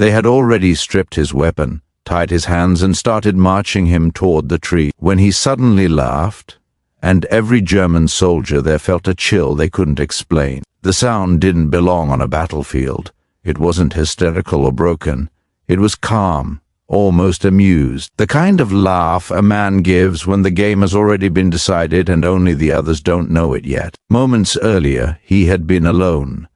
They had already stripped his weapon, tied his hands, and started marching him toward the tree when he suddenly laughed, and every German soldier there felt a chill they couldn't explain. The sound didn't belong on a battlefield. It wasn't hysterical or broken. It was calm, almost amused. The kind of laugh a man gives when the game has already been decided and only the others don't know it yet. Moments earlier, he had been alone.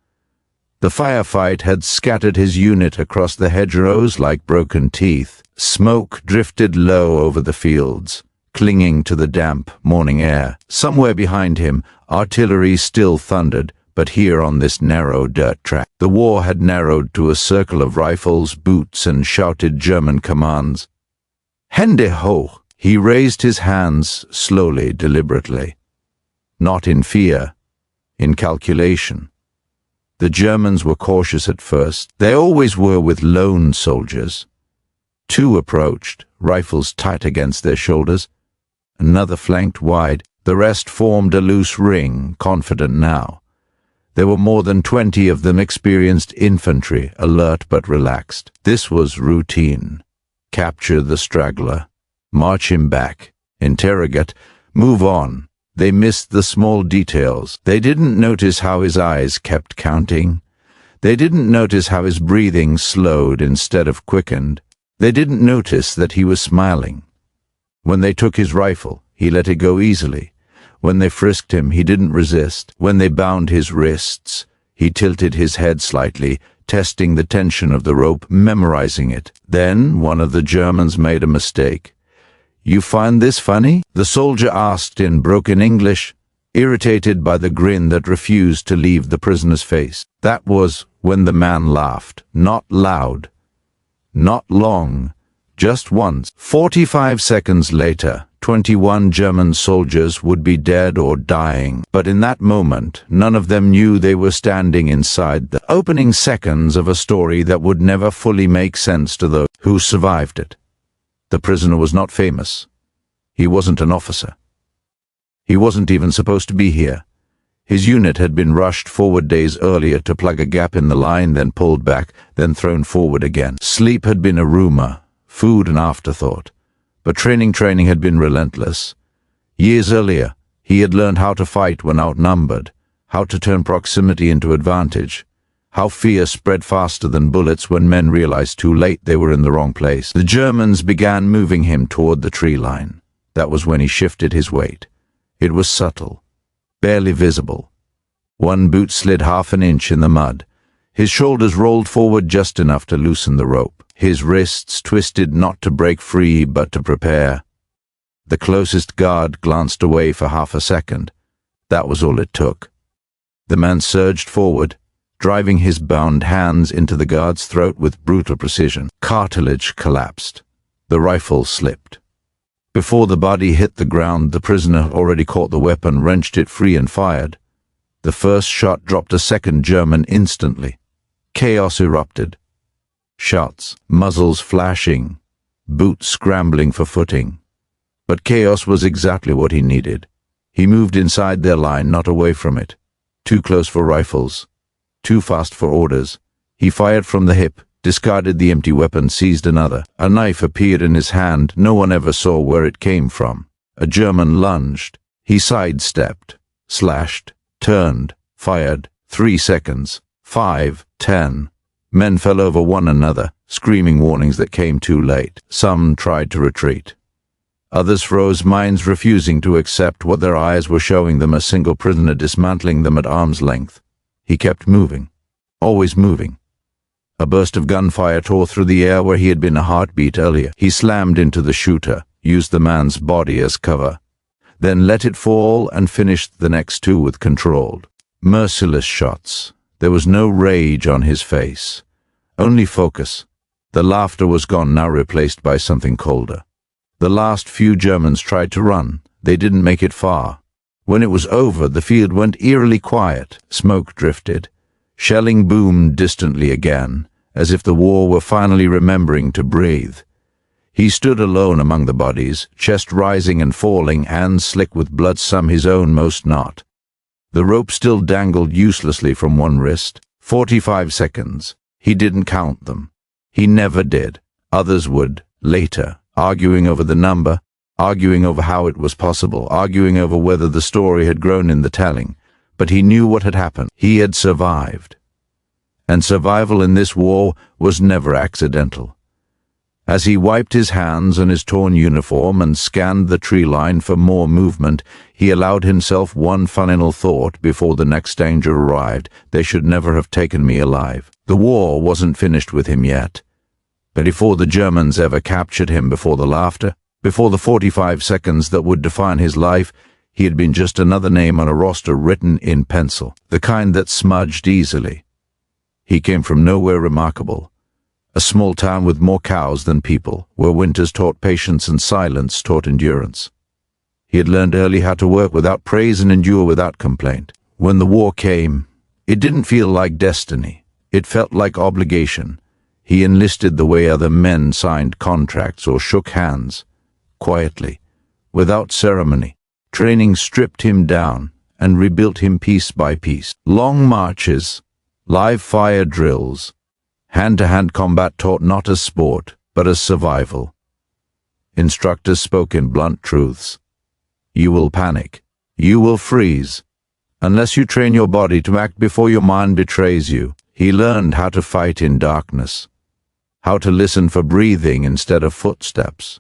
The firefight had scattered his unit across the hedgerows like broken teeth. Smoke drifted low over the fields, clinging to the damp morning air. Somewhere behind him, artillery still thundered, but here on this narrow dirt track, the war had narrowed to a circle of rifles, boots, and shouted German commands. Hände hoch! He raised his hands slowly, deliberately. Not in fear, in calculation. The Germans were cautious at first. They always were with lone soldiers. Two approached, rifles tight against their shoulders. Another flanked wide. The rest formed a loose ring, confident now. There were more than 20 of them, experienced infantry, alert but relaxed. This was routine. Capture the straggler. March him back. Interrogate. Move on. They missed the small details. They didn't notice how his eyes kept counting. They didn't notice how his breathing slowed instead of quickened. They didn't notice that he was smiling. When they took his rifle, he let it go easily. When they frisked him, he didn't resist. When they bound his wrists, he tilted his head slightly, testing the tension of the rope, memorizing it. Then one of the Germans made a mistake. "You find this funny?" the soldier asked in broken English, irritated by the grin that refused to leave the prisoner's face. That was when the man laughed. Not loud. Not long. Just once. 45 seconds later, 21 German soldiers would be dead or dying. But in that moment, none of them knew they were standing inside the opening seconds of a story that would never fully make sense to those who survived it. The prisoner was not famous. He wasn't an officer. He wasn't even supposed to be here. His unit had been rushed forward days earlier to plug a gap in the line, then pulled back, then thrown forward again. Sleep had been a rumor, food an afterthought. But training had been relentless. Years earlier, he had learned how to fight when outnumbered, how to turn proximity into advantage, how fear spread faster than bullets when men realized too late they were in the wrong place. The Germans began moving him toward the tree line. That was when he shifted his weight. It was subtle, barely visible. One boot slid half an inch in the mud. His shoulders rolled forward just enough to loosen the rope. His wrists twisted not to break free but to prepare. The closest guard glanced away for half a second. That was all it took. The man surged forward, driving his bound hands into the guard's throat with brutal precision. Cartilage collapsed. The rifle slipped. Before the body hit the ground, the prisoner already caught the weapon, wrenched it free, and fired. The first shot dropped a second German instantly. Chaos erupted. Shots, muzzles flashing, boots scrambling for footing. But chaos was exactly what he needed. He moved inside their line, not away from it. Too close for rifles. Too fast for orders. He fired from the hip, discarded the empty weapon, seized another. A knife appeared in his hand. No one ever saw where it came from. A German lunged. He sidestepped, slashed, turned, fired. 3 seconds. 5, 10. Men fell over one another, screaming warnings that came too late. Some tried to retreat. Others froze, minds refusing to accept what their eyes were showing them, a single prisoner dismantling them at arm's length. He kept moving, always moving. A burst of gunfire tore through the air where he had been a heartbeat earlier. He slammed into the shooter, used the man's body as cover, then let it fall and finished the next two with controlled, merciless shots. There was no rage on his face, only focus. The laughter was gone, now replaced by something colder. The last few Germans tried to run. They didn't make it far. When it was over, the field went eerily quiet. Smoke drifted. Shelling boomed distantly again, as if the war were finally remembering to breathe. He stood alone among the bodies, chest rising and falling, hands slick with blood, some his own, most not. The rope still dangled uselessly from one wrist. 45 seconds. He didn't count them. He never did. Others would, later, arguing over the number, arguing over how it was possible, arguing over whether the story had grown in the telling. But he knew what had happened. He had survived. And survival in this war was never accidental. As he wiped his hands on his torn uniform and scanned the tree line for more movement, he allowed himself one final thought before the next danger arrived: they should never have taken me alive. The war wasn't finished with him yet. But before the Germans ever captured him, before the laughter, before the 45 seconds that would define his life, he had been just another name on a roster written in pencil, the kind that smudged easily. He came from nowhere remarkable. A small town with more cows than people, where winters taught patience and silence taught endurance. He had learned early how to work without praise and endure without complaint. When the war came, it didn't feel like destiny. It felt like obligation. He enlisted the way other men signed contracts or shook hands, quietly, without ceremony. Training stripped him down and rebuilt him piece by piece. Long marches, live fire drills, hand-to-hand combat taught not as sport, but as survival. Instructors spoke in blunt truths. You will panic. You will freeze. Unless you train your body to act before your mind betrays you. He learned how to fight in darkness, how to listen for breathing instead of footsteps,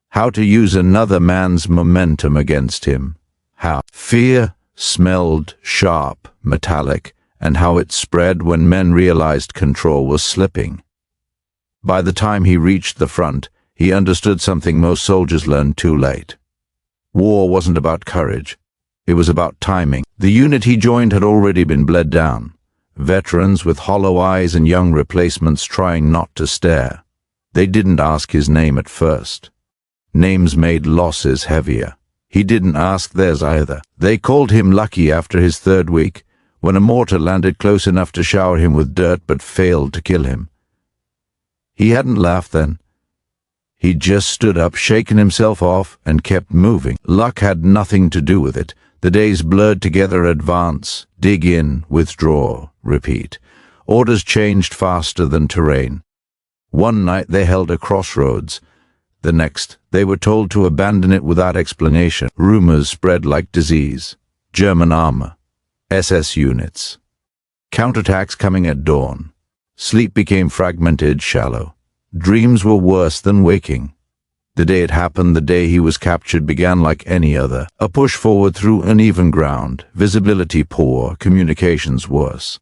how to use another man's momentum against him, how fear smelled sharp, metallic, and how it spread when men realized control was slipping. By the time he reached the front, he understood something most soldiers learned too late. War wasn't about courage. It was about timing. The unit he joined had already been bled down. Veterans with hollow eyes and young replacements trying not to stare. They didn't ask his name at first. Names made losses heavier. He didn't ask theirs either. They called him lucky after his third week, when a mortar landed close enough to shower him with dirt but failed to kill him. He hadn't laughed then. He'd just stood up, shaken himself off, and kept moving. Luck had nothing to do with it. The days blurred together: advance, dig in, withdraw, repeat. Orders changed faster than terrain. One night they held a crossroads. The next, they were told to abandon it without explanation. Rumors spread like disease. German armor. SS units. Counterattacks coming at dawn. Sleep became fragmented, shallow. Dreams were worse than waking. The day it happened, the day he was captured, began like any other. A push forward through uneven ground, visibility poor, communications worse.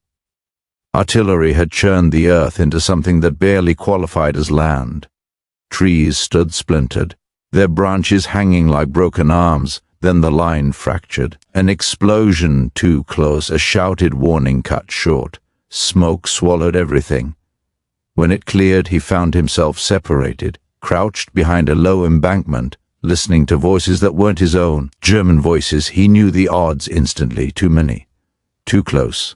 Artillery had churned the earth into something that barely qualified as land. Trees stood splintered, their branches hanging like broken arms. Then the line fractured. An explosion too close, a shouted warning cut short. Smoke swallowed everything. When it cleared, he found himself separated, crouched behind a low embankment, listening to voices that weren't his own. German voices. He knew the odds instantly. Too many. Too close.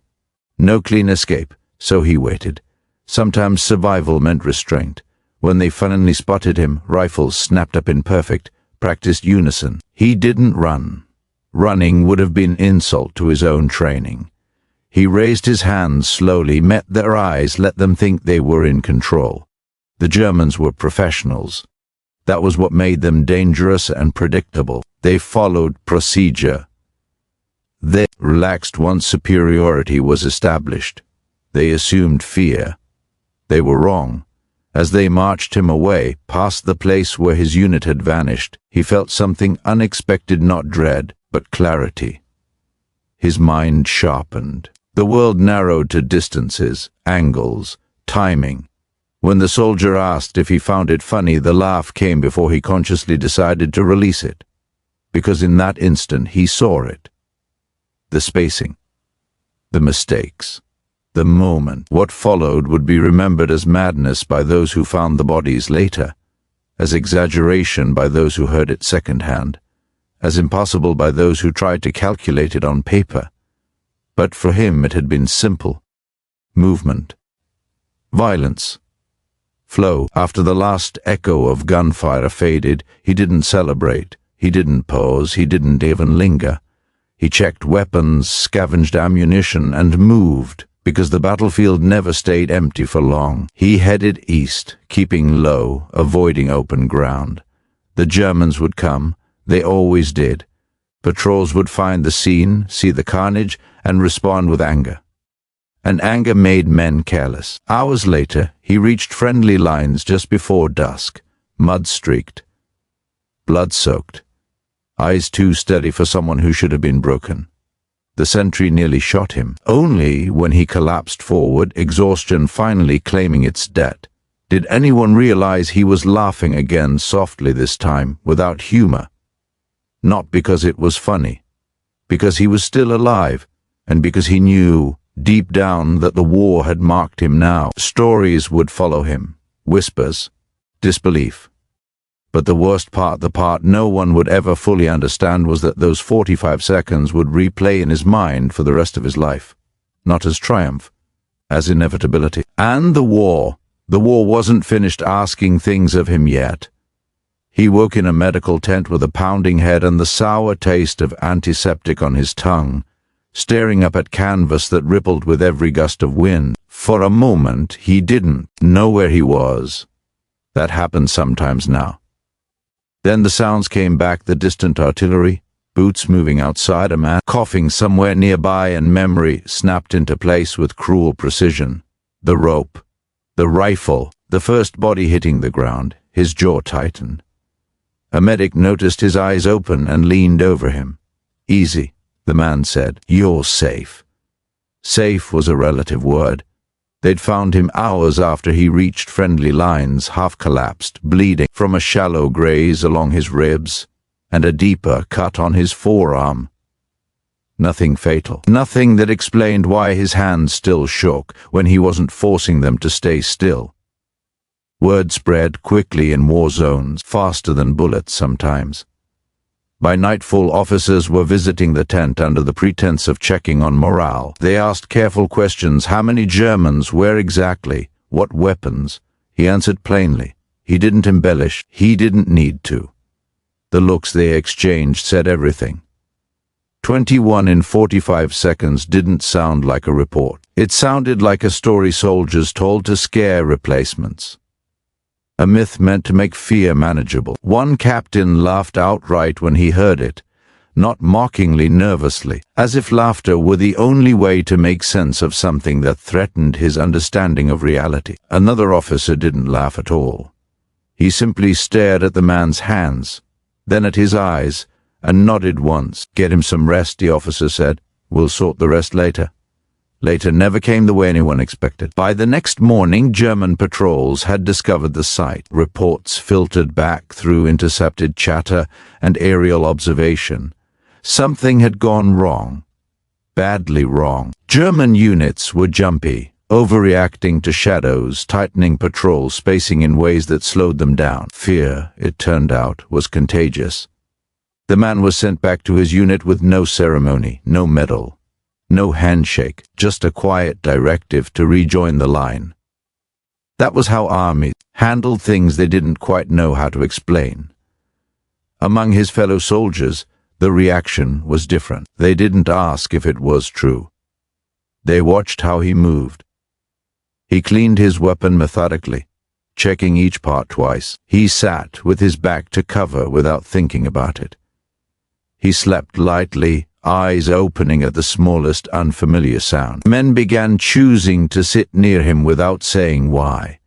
No clean escape, so he waited. Sometimes survival meant restraint. When they finally spotted him, rifles snapped up in perfect, practiced unison. He didn't run. Running would have been insult to his own training. He raised his hands slowly, met their eyes, let them think they were in control. The Germans were professionals. That was what made them dangerous and predictable. They followed procedure. They relaxed once superiority was established. They assumed fear. They were wrong. As they marched him away, past the place where his unit had vanished, he felt something unexpected, not dread, but clarity. His mind sharpened. The world narrowed to distances, angles, timing. When the soldier asked if he found it funny, the laugh came before he consciously decided to release it. Because in that instant he saw it. The spacing. The mistakes. The moment. What followed would be remembered as madness by those who found the bodies later, as exaggeration by those who heard it secondhand, as impossible by those who tried to calculate it on paper. But for him it had been simple. Movement. Violence. Flow. After the last echo of gunfire faded, he didn't celebrate. He didn't pause. He didn't even linger. He checked weapons, scavenged ammunition, and moved. because the battlefield never stayed empty for long. He headed east, keeping low, avoiding open ground. The Germans would come. They always did. Patrols would find the scene, see the carnage, and respond with anger. And anger made men careless. Hours later, he reached friendly lines just before dusk, mud-streaked, blood-soaked, eyes too steady for someone who should have been broken. The sentry nearly shot him. Only when he collapsed forward, exhaustion finally claiming its debt, did anyone realize he was laughing again softly this time, without humor. Not because it was funny, because he was still alive, and because he knew, deep down, that the war had marked him now. Stories would follow him, whispers, disbelief. But the worst part, the part no one would ever fully understand, was that those 45 seconds would replay in his mind for the rest of his life. Not as triumph, as inevitability. And the war wasn't finished asking things of him yet. He woke in a medical tent with a pounding head and the sour taste of antiseptic on his tongue, staring up at canvas that rippled with every gust of wind. For a moment, he didn't know where he was. That happens sometimes now. Then the sounds came back, the distant artillery, boots moving outside, a man coughing somewhere nearby, and memory snapped into place with cruel precision. The rope, the rifle, the first body hitting the ground. His jaw tightened. A medic noticed his eyes open and leaned over him. "Easy," the man said. "You're safe." Safe was a relative word. They'd found him hours after he reached friendly lines, half collapsed, bleeding from a shallow graze along his ribs and a deeper cut on his forearm. Nothing fatal. Nothing that explained why his hands still shook when he wasn't forcing them to stay still. Word spread quickly in war zones, faster than bullets sometimes. By nightfall, officers were visiting the tent under the pretense of checking on morale. They asked careful questions: how many Germans, where exactly, what weapons. He answered plainly. He didn't embellish. He didn't need to. The looks they exchanged said everything. 21 in 45 seconds didn't sound like a report. It sounded like a story soldiers told to scare replacements. A myth meant to make fear manageable. One captain laughed outright when he heard it, not mockingly, nervously, as if laughter were the only way to make sense of something that threatened his understanding of reality. Another officer didn't laugh at all. He simply stared at the man's hands, then at his eyes, and nodded once. "Get him some rest," the officer said. "We'll sort the rest later." Later never came the way anyone expected. By the next morning, German patrols had discovered the site. Reports filtered back through intercepted chatter and aerial observation. Something had gone wrong. Badly wrong. German units were jumpy, overreacting to shadows, tightening patrol spacing in ways that slowed them down. Fear, it turned out, was contagious. The man was sent back to his unit with no ceremony, no medal. No handshake, just a quiet directive to rejoin the line. That was how armies handled things they didn't quite know how to explain. Among his fellow soldiers, the reaction was different. They didn't ask if it was true. They watched how he moved. He cleaned his weapon methodically, checking each part twice. He sat with his back to cover without thinking about it. He slept lightly, eyes opening at the smallest unfamiliar sound. Men began choosing to sit near him without saying why.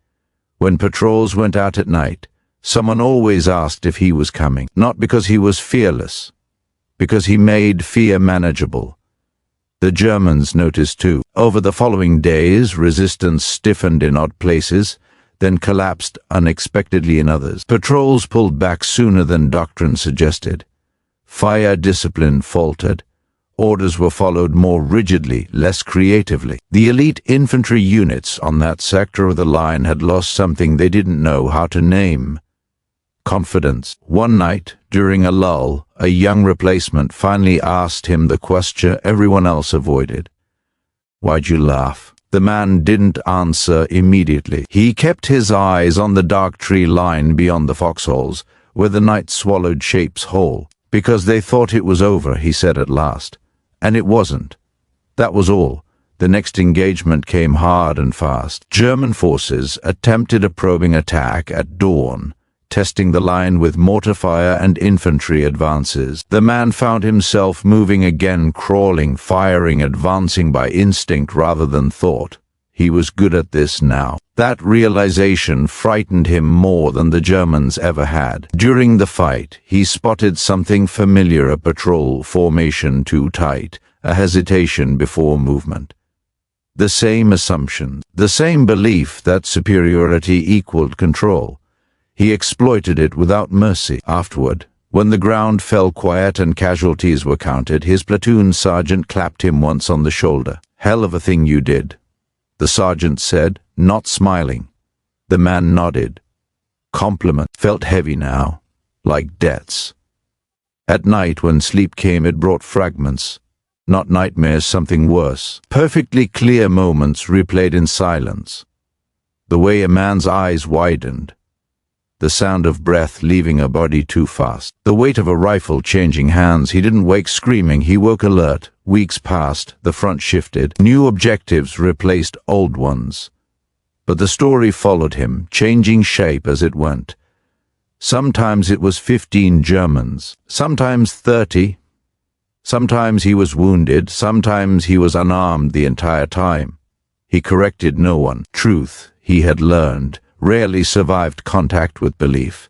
When patrols went out at night, someone always asked if he was coming, not because he was fearless, because he made fear manageable. The Germans noticed too. Over the following days, resistance stiffened in odd places, then collapsed unexpectedly in others. Patrols pulled back sooner than doctrine suggested. Fire discipline faltered. Orders were followed more rigidly, less creatively. The elite infantry units on that sector of the line had lost something they didn't know how to name: confidence. One night, during a lull, a young replacement finally asked him the question everyone else avoided. "Why'd you laugh?" The man didn't answer immediately. He kept his eyes on the dark tree line beyond the foxholes, where the night swallowed shapes whole. "Because they thought it was over," he said at last. "And it wasn't. That was all. The next engagement came hard and fast. German forces attempted a probing attack at dawn, testing the line with mortar fire and infantry advances. The man found himself moving again, crawling, firing, advancing by instinct rather than thought. He was good at this now. That realization frightened him more than the Germans ever had. During the fight, he spotted something familiar: a patrol formation too tight, a hesitation before movement. The same assumption, the same belief that superiority equaled control. He exploited it without mercy. Afterward, when the ground fell quiet and casualties were counted, his platoon sergeant clapped him once on the shoulder. "Hell of a thing you did," the sergeant said, not smiling. The man nodded. Compliment felt heavy now, like debts. At night, when sleep came, it brought fragments. Not nightmares, something worse. Perfectly clear moments replayed in silence. The way a man's eyes widened. The sound of breath leaving a body too fast. The weight of a rifle changing hands. He didn't wake screaming, he woke alert. Weeks passed, the front shifted. New objectives replaced old ones. But the story followed him, changing shape as it went. Sometimes it was 15 Germans, sometimes 30. Sometimes he was wounded, sometimes he was unarmed the entire time. He corrected no one. Truth, he had learned, rarely survived contact with belief.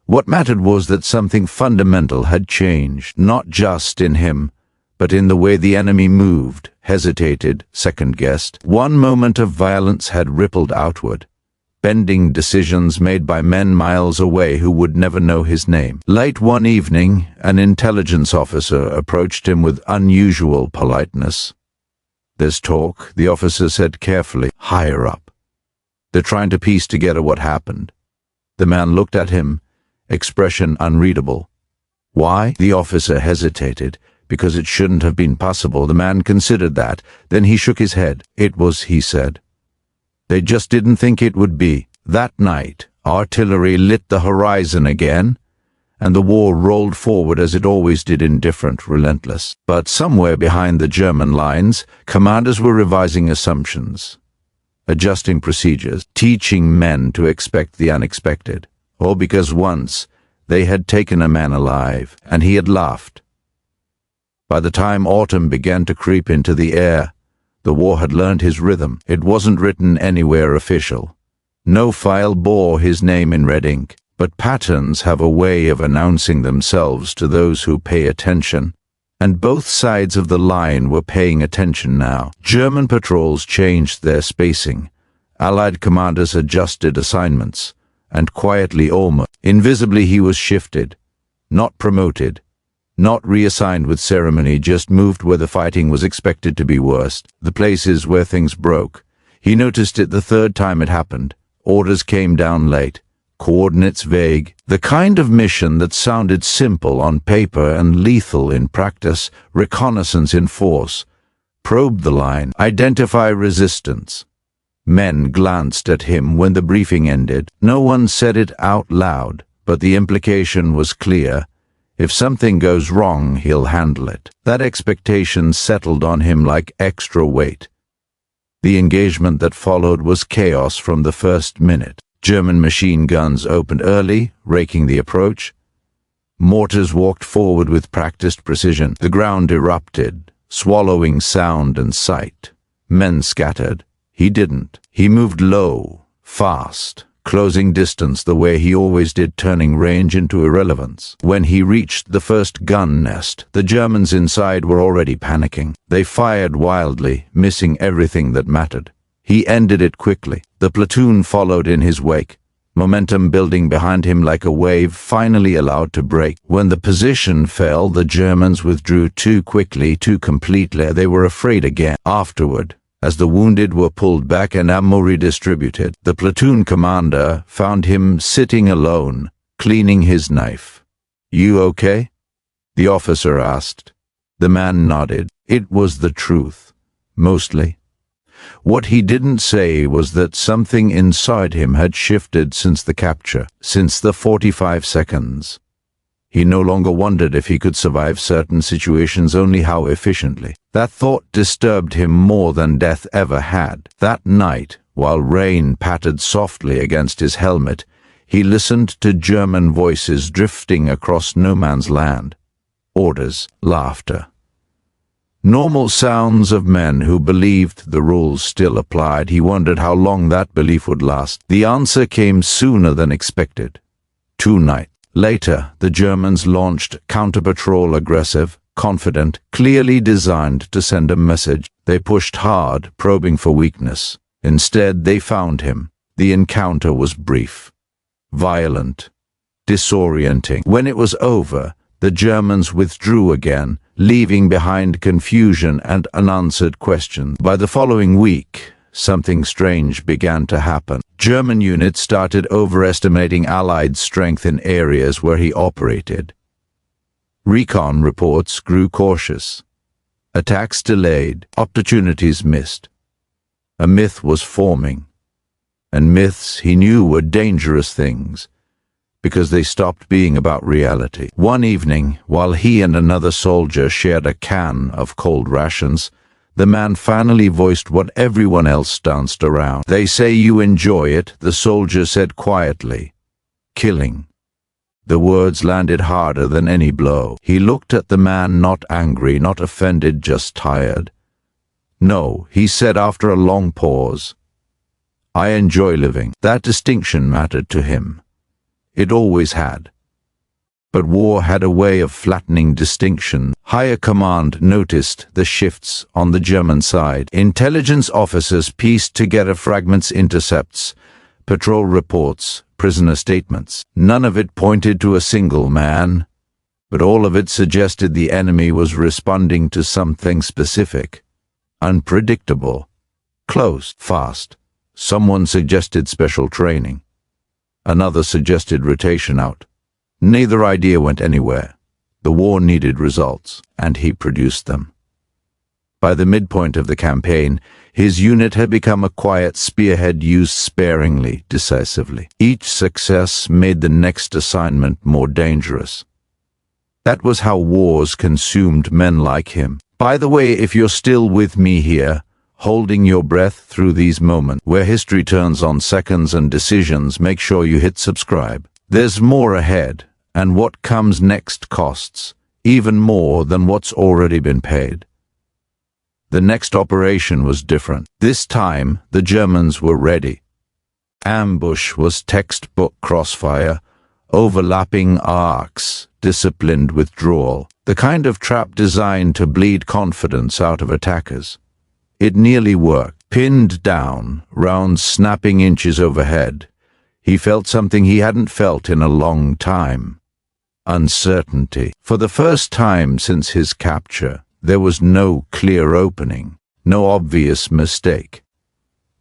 What mattered was that something fundamental had changed, not just in him, but in the way the enemy moved, hesitated, second-guessed. One moment of violence had rippled outward, bending decisions made by men miles away who would never know his name. Late one evening, an intelligence officer approached him with unusual politeness. "There's talk," the officer said carefully, "higher up. They're trying to piece together what happened." The man looked at him, expression unreadable. "Why?" The officer hesitated. "Because it shouldn't have been possible." The man considered that. Then he shook his head. "It was," he said. "They just didn't think it would be." That night, artillery lit the horizon again, and the war rolled forward as it always did, indifferent, relentless. But somewhere behind the German lines, commanders were revising assumptions, adjusting procedures, teaching men to expect the unexpected. All because once they had taken a man alive, and he had laughed. By the time autumn began to creep into the air, the war had learned his rhythm. It wasn't written anywhere official. No file bore his name in red ink, but patterns have a way of announcing themselves to those who pay attention. And both sides of the line were paying attention now. German patrols changed their spacing. Allied commanders adjusted assignments, and quietly, almost invisibly, he was shifted, not promoted, not reassigned with ceremony, just moved where the fighting was expected to be worst, the places where things broke. He noticed it the third time it happened. Orders came down late, coordinates vague, the kind of mission that sounded simple on paper and lethal in practice: reconnaissance in force, probe the line, identify resistance. Men glanced at him when the briefing ended. No one said it out loud, but the implication was clear. If something goes wrong, he'll handle it. That expectation settled on him like extra weight. The engagement that followed was chaos from the first minute. German machine guns opened early, raking the approach. Mortars walked forward with practiced precision. The ground erupted, swallowing sound and sight. Men scattered. He didn't. He moved low, fast, closing distance the way he always did, turning range into irrelevance. When he reached the first gun nest, the Germans inside were already panicking. They fired wildly, missing everything that mattered. He ended it quickly. The platoon followed in his wake, momentum building behind him like a wave finally allowed to break. When the position fell, the Germans withdrew too quickly, too completely. They were afraid again. Afterward, as the wounded were pulled back and ammo redistributed, the platoon commander found him sitting alone, cleaning his knife. "You okay?" the officer asked. The man nodded. It was the truth, mostly. What he didn't say was that something inside him had shifted since the capture, since the 45 seconds. He no longer wondered if he could survive certain situations, only how efficiently. That thought disturbed him more than death ever had. That night, while rain pattered softly against his helmet, he listened to German voices drifting across no man's land. Orders, laughter. Normal sounds of men who believed the rules still applied. He wondered how long that belief would last. The answer came sooner than expected. 2 nights later, the Germans launched counter-patrol, aggressive, confident, clearly designed to send a message. They pushed hard, probing for weakness. Instead, they found him. The encounter was brief, violent, disorienting. When it was over, the Germans withdrew again, leaving behind confusion and unanswered questions. By the following week, something strange began to happen. German units started overestimating Allied strength in areas where he operated. Recon reports grew cautious. Attacks delayed, opportunities missed. A myth was forming. And myths, he knew, were dangerous things, because they stopped being about reality. One evening, while he and another soldier shared a can of cold rations, the man finally voiced what everyone else danced around. "They say you enjoy it," the soldier said quietly. "Killing." The words landed harder than any blow. He looked at the man, not angry, not offended, just tired. "No," he said after a long pause. "I enjoy living." That distinction mattered to him. It always had. But war had a way of flattening distinction. Higher command noticed the shifts on the German side. Intelligence officers pieced together fragments, intercepts, patrol reports, prisoner statements. None of it pointed to a single man, but all of it suggested the enemy was responding to something specific, unpredictable, close, fast. Someone suggested special training. Another suggested rotation out. Neither idea went anywhere. The war needed results, and he produced them. By the midpoint of the campaign, his unit had become a quiet spearhead used sparingly, decisively. Each success made the next assignment more dangerous. That was how wars consumed men like him. By the way, if you're still with me here, holding your breath through these moments where history turns on seconds and decisions, make sure you hit subscribe. There's more ahead, and what comes next costs, even more than what's already been paid. The next operation was different. This time, the Germans were ready. Ambush was textbook crossfire, overlapping arcs, disciplined withdrawal, the kind of trap designed to bleed confidence out of attackers. It nearly worked. Pinned down, rounds snapping inches overhead, he felt something he hadn't felt in a long time. Uncertainty. For the first time since his capture, there was no clear opening, no obvious mistake.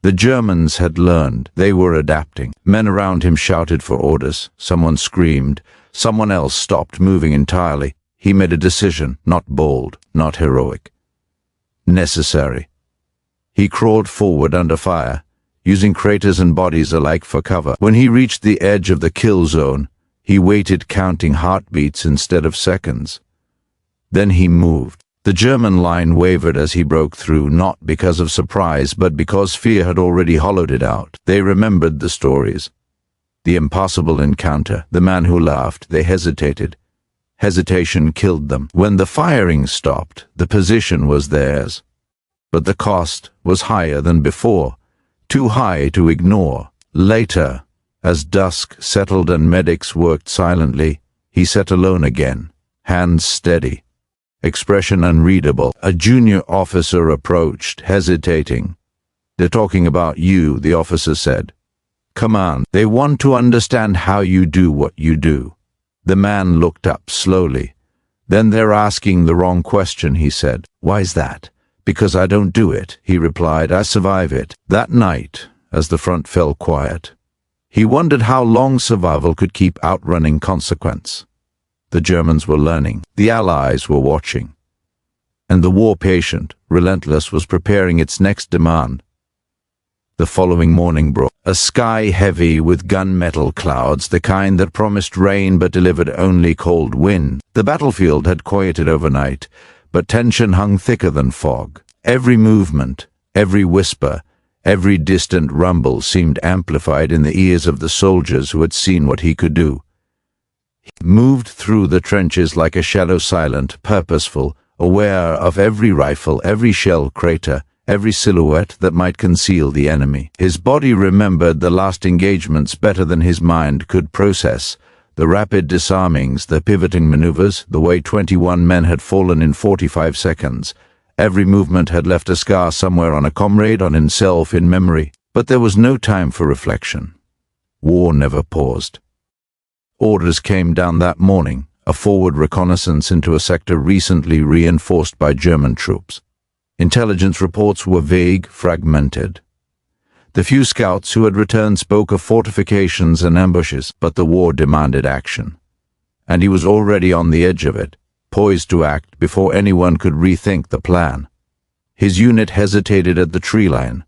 The Germans had learned. They were adapting. Men around him shouted for orders. Someone screamed. Someone else stopped moving entirely. He made a decision, not bold, not heroic. Necessary. He crawled forward under fire, using craters and bodies alike for cover. When he reached the edge of the kill zone, he waited, counting heartbeats instead of seconds. Then he moved. The German line wavered as he broke through, not because of surprise, but because fear had already hollowed it out. They remembered the stories. The impossible encounter, the man who laughed. They hesitated. Hesitation killed them. When the firing stopped, the position was theirs. But the cost was higher than before, too high to ignore. Later, as dusk settled and medics worked silently, he sat alone again, hands steady, expression unreadable. A junior officer approached, hesitating. "They're talking about you," the officer said. "Come on, they want to understand how you do what you do." The man looked up slowly. "Then they're asking the wrong question," he said. "Why's that?" "Because I don't do it," he replied. "I survive it." That night, as the front fell quiet, he wondered how long survival could keep outrunning consequence. The Germans were learning. The Allies were watching. And the war, patient, relentless, was preparing its next demand. The following morning brought a sky heavy with gunmetal clouds, the kind that promised rain but delivered only cold wind. The battlefield had quieted overnight, but tension hung thicker than fog. Every movement, every whisper, every distant rumble seemed amplified in the ears of the soldiers who had seen what he could do. He moved through the trenches like a shadow, silent, purposeful, aware of every rifle, every shell crater, every silhouette that might conceal the enemy. His body remembered the last engagements better than his mind could process. The rapid disarmings, the pivoting maneuvers, the way 21 men had fallen in 45 seconds. Every movement had left a scar somewhere on a comrade, on himself, in memory. But there was no time for reflection. War never paused. Orders came down that morning, a forward reconnaissance into a sector recently reinforced by German troops. Intelligence reports were vague, fragmented. The few scouts who had returned spoke of fortifications and ambushes, but the war demanded action. And he was already on the edge of it, poised to act before anyone could rethink the plan. His unit hesitated at the tree line.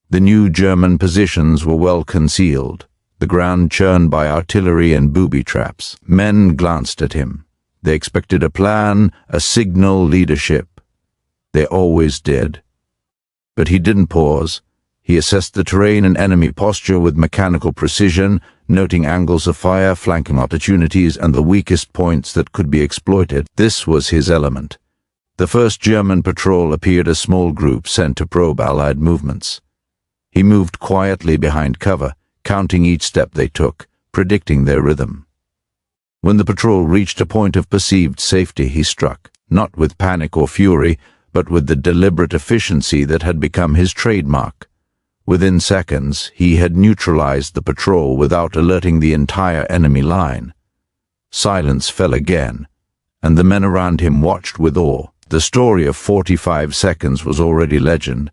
The new German positions were well concealed, the ground churned by artillery and booby traps. Men glanced at him. They expected a plan, a signal, leadership. They always did. But he didn't pause. He assessed the terrain and enemy posture with mechanical precision, noting angles of fire, flanking opportunities, and the weakest points that could be exploited. This was his element. The first German patrol appeared a small group sent to probe Allied movements. He moved quietly behind cover, counting each step they took, predicting their rhythm. When the patrol reached a point of perceived safety, he struck, not with panic or fury, but with the deliberate efficiency that had become his trademark. Within seconds, he had neutralized the patrol without alerting the entire enemy line. Silence fell again, and the men around him watched with awe. The story of 45 seconds was already legend,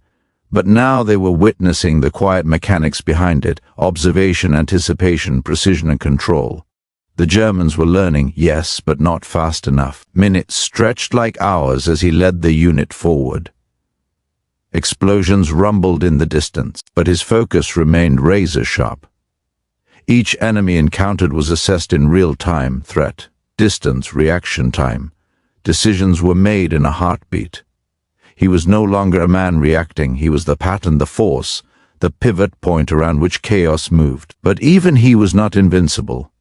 but now they were witnessing the quiet mechanics behind it: observation, anticipation, precision, and control. The Germans were learning, yes, but not fast enough. Minutes stretched like hours as he led the unit forward. Explosions rumbled in the distance, but his focus remained razor-sharp. Each enemy encountered was assessed in real time: threat, distance, reaction time. Decisions were made in a heartbeat. He was no longer a man reacting. He was the pattern, the force, the pivot point around which chaos moved. But even he was not invincible.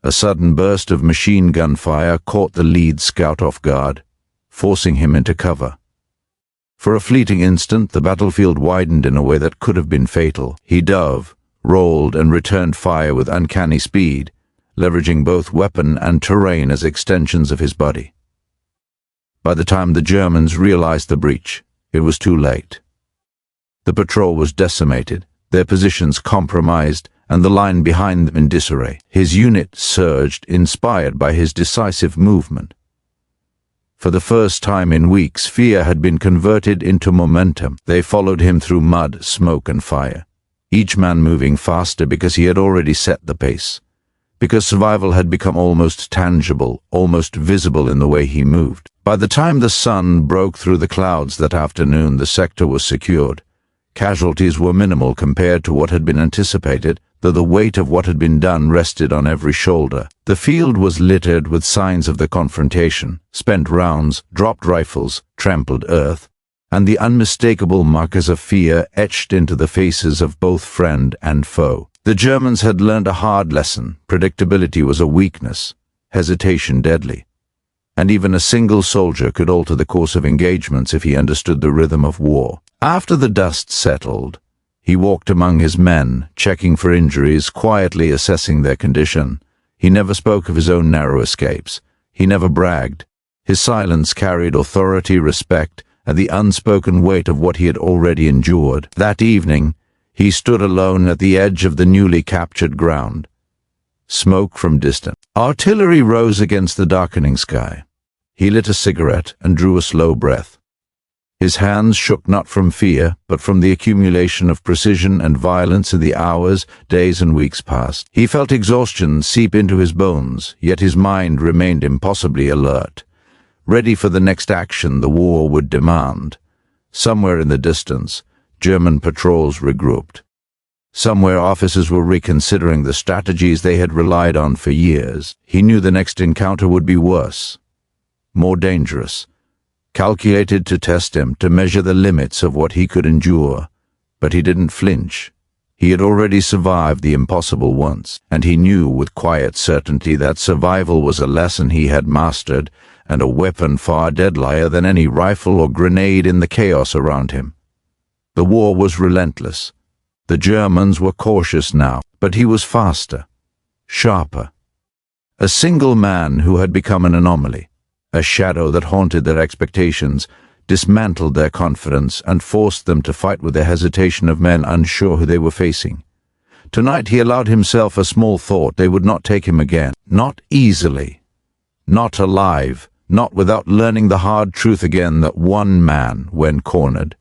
A sudden burst of machine gun fire caught the lead scout off guard, forcing him into cover. For a fleeting instant, the battlefield widened in a way that could have been fatal. He dove, rolled, and returned fire with uncanny speed, leveraging both weapon and terrain as extensions of his body. By the time the Germans realized the breach, it was too late. The patrol was decimated, their positions compromised, and the line behind them in disarray. His unit surged, inspired by his decisive movement. For the first time in weeks, fear had been converted into momentum. They followed him through mud, smoke, and fire, each man moving faster because he had already set the pace, because survival had become almost tangible, almost visible in the way he moved. By the time the sun broke through the clouds that afternoon, the sector was secured. Casualties were minimal compared to what had been anticipated, though the weight of what had been done rested on every shoulder. The field was littered with signs of the confrontation: spent rounds, dropped rifles, trampled earth, and the unmistakable markers of fear etched into the faces of both friend and foe. The Germans had learned a hard lesson: predictability was a weakness, hesitation deadly. And even a single soldier could alter the course of engagements if he understood the rhythm of war. After the dust settled, he walked among his men, checking for injuries, quietly assessing their condition. He never spoke of his own narrow escapes. He never bragged. His silence carried authority, respect, and the unspoken weight of what he had already endured. That evening, he stood alone at the edge of the newly captured ground. Smoke from distant artillery rose against the darkening sky. He lit a cigarette and drew a slow breath. His hands shook not from fear, but from the accumulation of precision and violence in the hours, days, and weeks past. He felt exhaustion seep into his bones, yet his mind remained impossibly alert, ready for the next action the war would demand. Somewhere in the distance, German patrols regrouped. Somewhere officers were reconsidering the strategies they had relied on for years. He knew the next encounter would be worse, more dangerous, calculated to test him, to measure the limits of what he could endure. But he didn't flinch. He had already survived the impossible once, and he knew with quiet certainty that survival was a lesson he had mastered, and a weapon far deadlier than any rifle or grenade in the chaos around him. The war was relentless. The Germans were cautious now, but he was faster, sharper. A single man who had become an anomaly, a shadow that haunted their expectations, dismantled their confidence, and forced them to fight with the hesitation of men unsure who they were facing. Tonight he allowed himself a small thought: they would not take him again. Not easily. Not alive. Not without learning the hard truth again that one man, when cornered,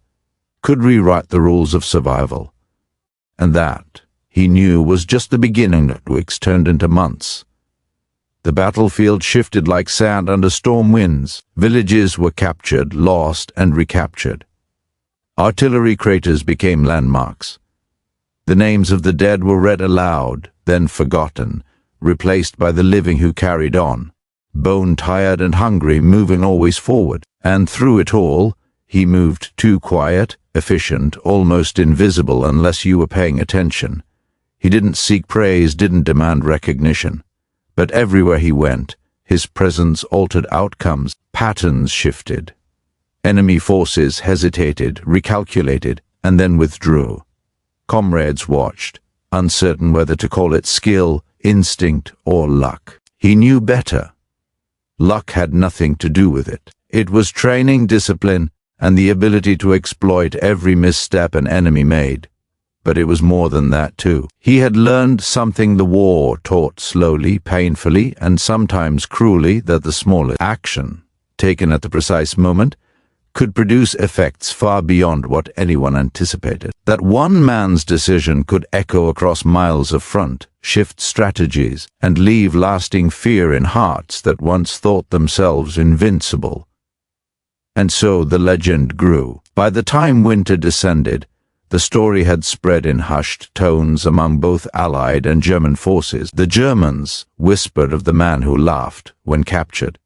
could rewrite the rules of survival. And that, he knew, was just the beginning that weeks turned into months. The battlefield shifted like sand under storm winds. Villages were captured, lost, and recaptured. Artillery craters became landmarks. The names of the dead were read aloud, then forgotten, replaced by the living who carried on, bone-tired and hungry, moving always forward. And through it all, he moved too quiet, efficient, almost invisible unless you were paying attention. He didn't seek praise, didn't demand recognition. But everywhere he went, his presence altered outcomes. Patterns shifted. Enemy forces hesitated, recalculated, and then withdrew. Comrades watched, uncertain whether to call it skill, instinct, or luck. He knew better. Luck had nothing to do with it. It was training, discipline, and the ability to exploit every misstep an enemy made. But it was more than that, too. He had learned something the war taught slowly, painfully, and sometimes cruelly, that the smallest action, taken at the precise moment, could produce effects far beyond what anyone anticipated. That one man's decision could echo across miles of front, shift strategies, and leave lasting fear in hearts that once thought themselves invincible. And so the legend grew. By the time winter descended, the story had spread in hushed tones among both Allied and German forces. The Germans whispered of the man who laughed when captured,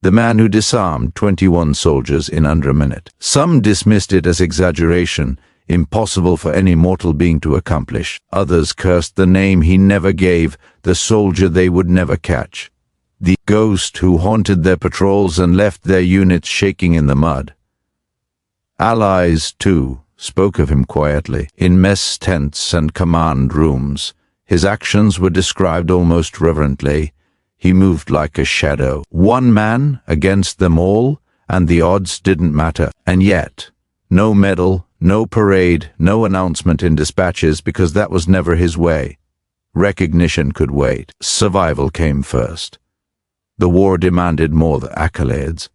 the man who disarmed 21 soldiers in under a minute. Some dismissed it as exaggeration, impossible for any mortal being to accomplish. Others cursed the name he never gave, the soldier they would never catch, the ghost who haunted their patrols and left their units shaking in the mud. Allies, too, spoke of him quietly. In mess tents and command rooms, his actions were described almost reverently. He moved like a shadow. One man against them all, and the odds didn't matter. And yet, no medal, no parade, no announcement in dispatches, because that was never his way. Recognition could wait. Survival came first. The war demanded more than accolades.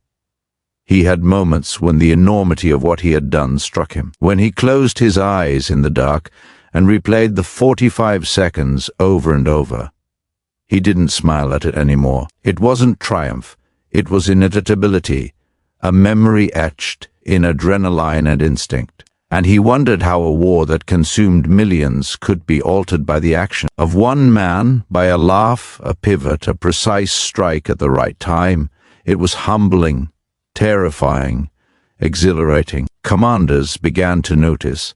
He had moments when the enormity of what he had done struck him, when he closed his eyes in the dark and replayed the 45 seconds over and over. He didn't smile at it anymore. It wasn't triumph. It was inevitability, a memory etched in adrenaline and instinct. And he wondered how a war that consumed millions could be altered by the action of one man, by a laugh, a pivot, a precise strike at the right time. It was humbling, terrifying, exhilarating. Commanders began to notice.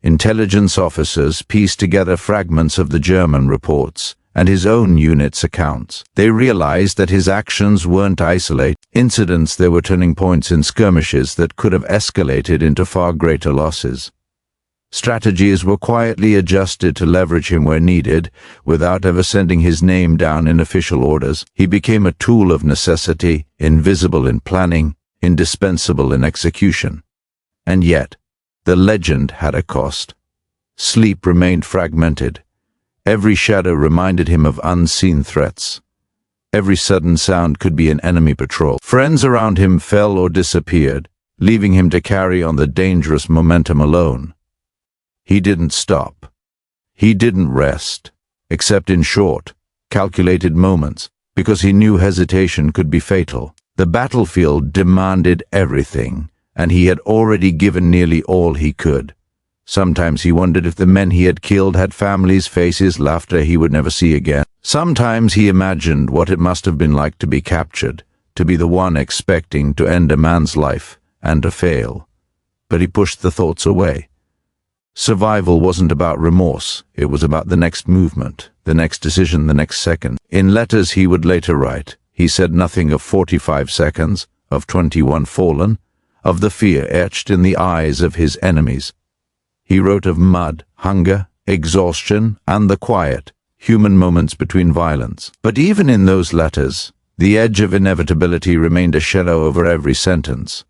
Intelligence officers pieced together fragments of the German reports and his own unit's accounts. They realized that his actions weren't isolated incidents. They were turning points in skirmishes that could have escalated into far greater losses. Strategies were quietly adjusted to leverage him where needed, without ever sending his name down in official orders. He became a tool of necessity, invisible in planning, indispensable in execution. And yet, the legend had a cost. Sleep remained fragmented. Every shadow reminded him of unseen threats. Every sudden sound could be an enemy patrol. Friends around him fell or disappeared, leaving him to carry on the dangerous momentum alone. He didn't stop. He didn't rest, except in short, calculated moments, because he knew hesitation could be fatal. The battlefield demanded everything, and he had already given nearly all he could. Sometimes he wondered if the men he had killed had families, faces, laughter he would never see again. Sometimes he imagined what it must have been like to be captured, to be the one expecting to end a man's life and to fail. But he pushed the thoughts away. Survival wasn't about remorse, it was about the next movement, the next decision, the next second. In letters he would later write, he said nothing of 45 seconds, of 21 fallen, of the fear etched in the eyes of his enemies. He wrote of mud, hunger, exhaustion, and the quiet, human moments between violence. But even in those letters, the edge of inevitability remained a shadow over every sentence.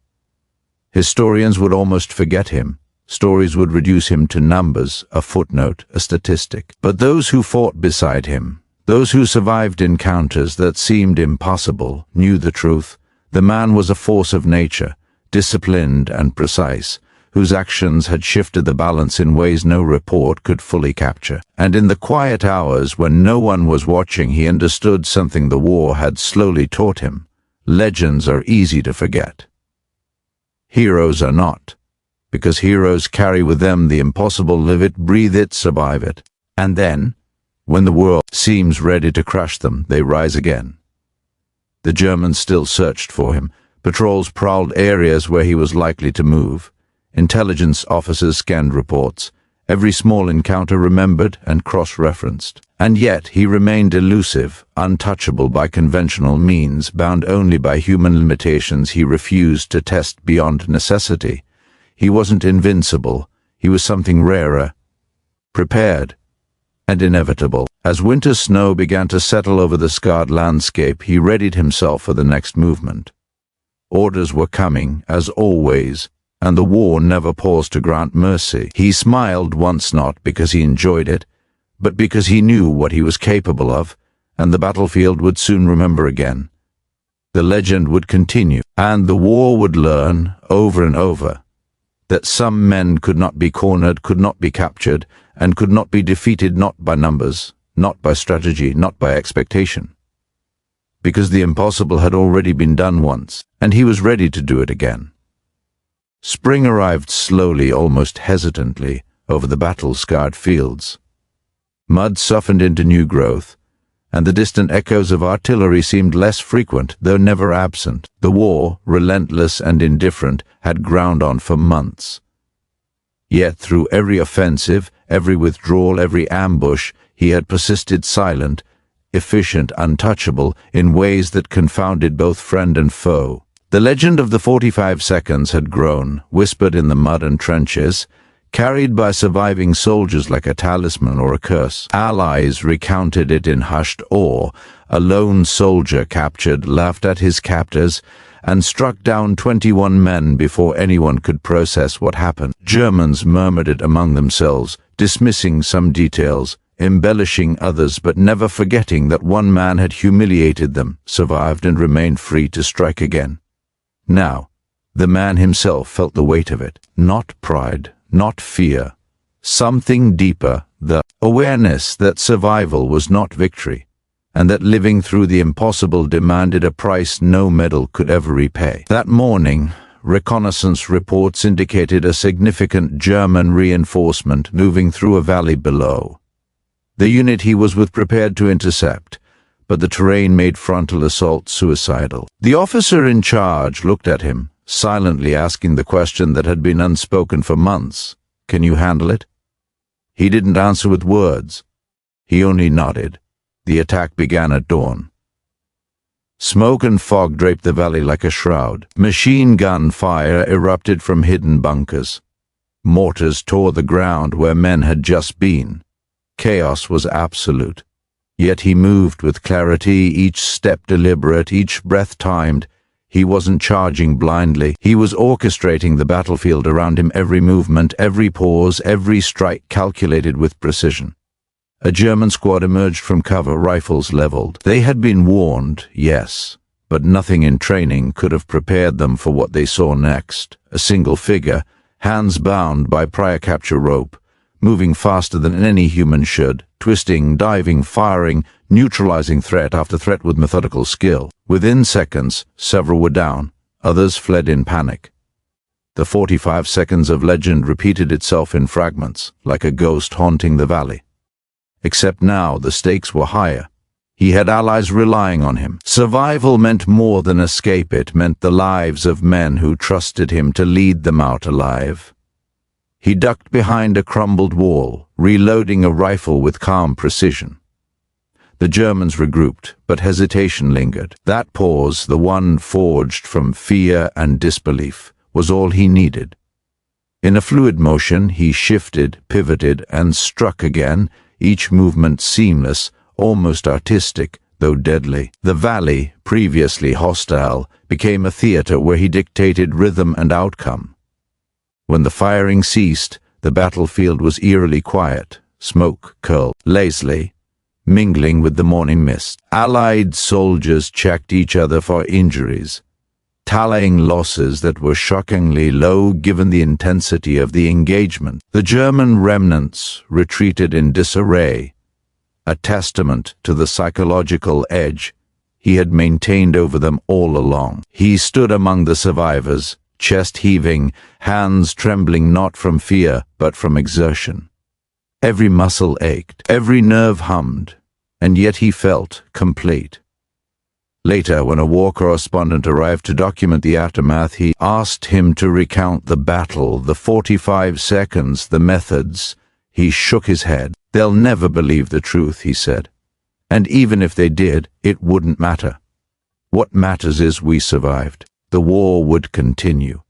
Historians would almost forget him. Stories would reduce him to numbers, a footnote, a statistic. But those who fought beside him, those who survived encounters that seemed impossible, knew the truth. The man was a force of nature, disciplined and precise, whose actions had shifted the balance in ways no report could fully capture. And in the quiet hours when no one was watching, he understood something the war had slowly taught him. Legends are easy to forget. Heroes are not, because heroes carry with them the impossible, live it, breathe it, survive it. And then, when the world seems ready to crush them, they rise again. The Germans still searched for him. Patrols prowled areas where he was likely to move. Intelligence officers scanned reports, every small encounter remembered and cross-referenced. And yet he remained elusive, untouchable by conventional means, bound only by human limitations he refused to test beyond necessity. He wasn't invincible, he was something rarer, prepared, and inevitable. As winter snow began to settle over the scarred landscape, he readied himself for the next movement. Orders were coming, as always, and the war never paused to grant mercy. He smiled once, not because he enjoyed it, but because he knew what he was capable of, and the battlefield would soon remember again. The legend would continue, and the war would learn, over and over, that some men could not be cornered, could not be captured, and could not be defeated not by numbers, not by strategy, not by expectation. Because the impossible had already been done once, and he was ready to do it again. Spring arrived slowly, almost hesitantly, over the battle-scarred fields. Mud softened into new growth, and the distant echoes of artillery seemed less frequent, though never absent. The war, relentless and indifferent, had ground on for months. Yet through every offensive, every withdrawal, every ambush, he had persisted silent, efficient, untouchable, in ways that confounded both friend and foe. The legend of the 45 seconds had grown, whispered in the mud and trenches, carried by surviving soldiers like a talisman or a curse. Allies recounted it in hushed awe. A lone soldier captured laughed at his captors and struck down 21 men before anyone could process what happened. Germans murmured it among themselves, dismissing some details, embellishing others, but never forgetting that one man had humiliated them, survived, and remained free to strike again. Now, the man himself felt the weight of it. Not pride, not fear. Something deeper, the awareness that survival was not victory, and that living through the impossible demanded a price no medal could ever repay. That morning, reconnaissance reports indicated a significant German reinforcement moving through a valley below. The unit he was with prepared to intercept, but the terrain made frontal assault suicidal. The officer in charge looked at him, silently asking the question that had been unspoken for months. "Can you handle it?" He didn't answer with words. He only nodded. The attack began at dawn. Smoke and fog draped the valley like a shroud. Machine gun fire erupted from hidden bunkers. Mortars tore the ground where men had just been. Chaos was absolute. Yet he moved with clarity, each step deliberate, each breath timed. He wasn't charging blindly. He was orchestrating the battlefield around him, every movement, every pause, every strike calculated with precision. A German squad emerged from cover, rifles leveled. They had been warned, yes, but nothing in training could have prepared them for what they saw next. A single figure, hands bound by prior capture rope, moving faster than any human should, twisting, diving, firing, neutralizing threat after threat with methodical skill. Within seconds, several were down, others fled in panic. The 45 seconds of legend repeated itself in fragments, like a ghost haunting the valley. Except now the stakes were higher. He had allies relying on him. Survival meant more than escape. It meant the lives of men who trusted him to lead them out alive. He ducked behind a crumbled wall, reloading a rifle with calm precision. The Germans regrouped, but hesitation lingered. That pause, the one forged from fear and disbelief, was all he needed. In a fluid motion, he shifted, pivoted, and struck again, each movement seamless, almost artistic, though deadly. The valley, previously hostile, became a theater where he dictated rhythm and outcome. When the firing ceased, the battlefield was eerily quiet. Smoke curled lazily, mingling with the morning mist. Allied soldiers checked each other for injuries, tallying losses that were shockingly low given the intensity of the engagement. The German remnants retreated in disarray, a testament to the psychological edge he had maintained over them all along. He stood among the survivors, chest heaving, hands trembling not from fear but from exertion. Every muscle ached, every nerve hummed, and yet he felt complete. Later, when a war correspondent arrived to document the aftermath, he asked him to recount the battle, the 45 seconds, the methods. He shook his head. "They'll never believe the truth," he said. "And even if they did, it wouldn't matter. What matters is we survived. The war would continue.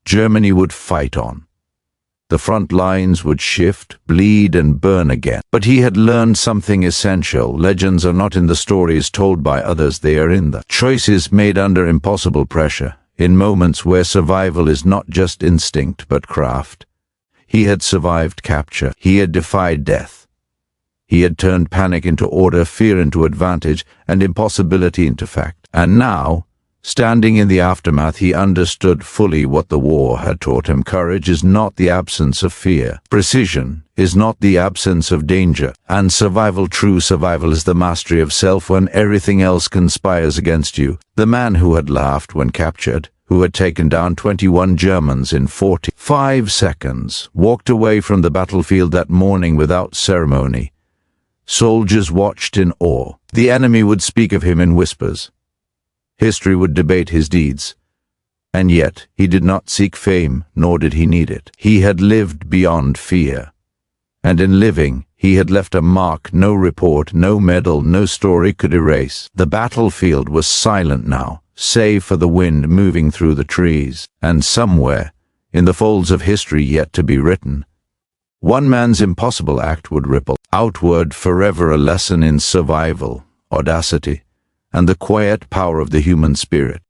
Germany would fight on. The front lines would shift, bleed, and burn again." But he had learned something essential. Legends are not in the stories told by others, they are in the choices made under impossible pressure, in moments where survival is not just instinct but craft. He had survived capture. He had defied death. He had turned panic into order, fear into advantage, and impossibility into fact. And now, standing in the aftermath, he understood fully what the war had taught him. Courage is not the absence of fear. Precision is not the absence of danger. And survival, true survival, is the mastery of self when everything else conspires against you. The man who had laughed when captured, who had taken down 21 Germans in 45 seconds, walked away from the battlefield that morning without ceremony. Soldiers watched in awe. The enemy would speak of him in whispers. History would debate his deeds. And yet, he did not seek fame, nor did he need it. He had lived beyond fear. And in living, he had left a mark no report, no medal, no story could erase. The battlefield was silent now, save for the wind moving through the trees. And somewhere, in the folds of history yet to be written, one man's impossible act would ripple outward forever, a lesson in survival, audacity, and the quiet power of the human spirit.